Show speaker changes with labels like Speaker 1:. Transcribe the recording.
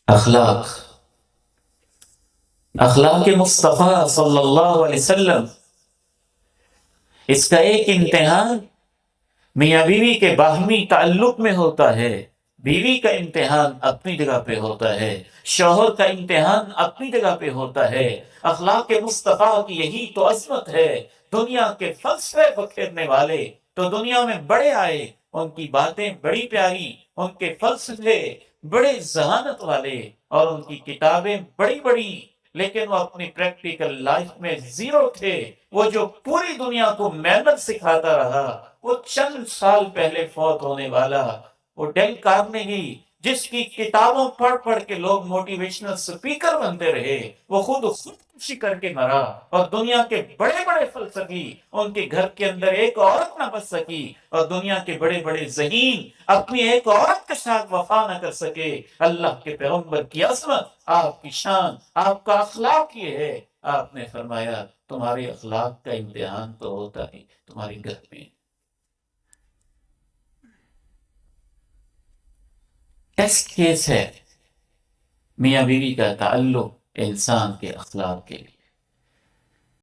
Speaker 1: اخلاق، اخلاق مصطفیٰ صلی اللہ علیہ وسلم، اس کا ایک امتحان میاں بیوی کے باہمی تعلق میں ہوتا ہے، بیوی کا امتحان اپنی جگہ پہ ہوتا ہے، شوہر کا امتحان اپنی جگہ پہ ہوتا ہے۔ اخلاق مصطفیٰ کی یہی تو عظمت ہے۔ دنیا کے فلسفے بکھیرنے والے تو دنیا میں بڑے آئے، ان کی باتیں بڑی پیاری، ان کے فلسفے بڑے ذہانت والے، اور ان کی کتابیں بڑی بڑی، لیکن وہ اپنی پریکٹیکل لائف میں زیرو تھے۔ وہ جو پوری دنیا کو محنت سکھاتا رہا، وہ چند سال پہلے فوت ہونے والا وہ ڈیل کارنیگی، جس کی کتابوں پڑھ پڑھ کے لوگ موٹیویشنل سپیکر بنتے رہے، وہ خودکشی کر کے مرا، اور دنیا کے بڑے بڑے فلسفی، ان کے گھر کے اندر ایک عورت نہ بس سکی، اور دنیا کے بڑے بڑے ذہین اپنی ایک عورت کے ساتھ وفا نہ کر سکے۔ اللہ کے پیغمبر کی عظمت، آپ کی شان، آپ کا اخلاق یہ ہے۔ آپ نے فرمایا تمہارے اخلاق کا امتحان تو ہوتا ہے تمہارے گھر میں، ٹیسٹ کیس ہے میاں بیوی کا تعلق انسان کے اخلاق کے لیے۔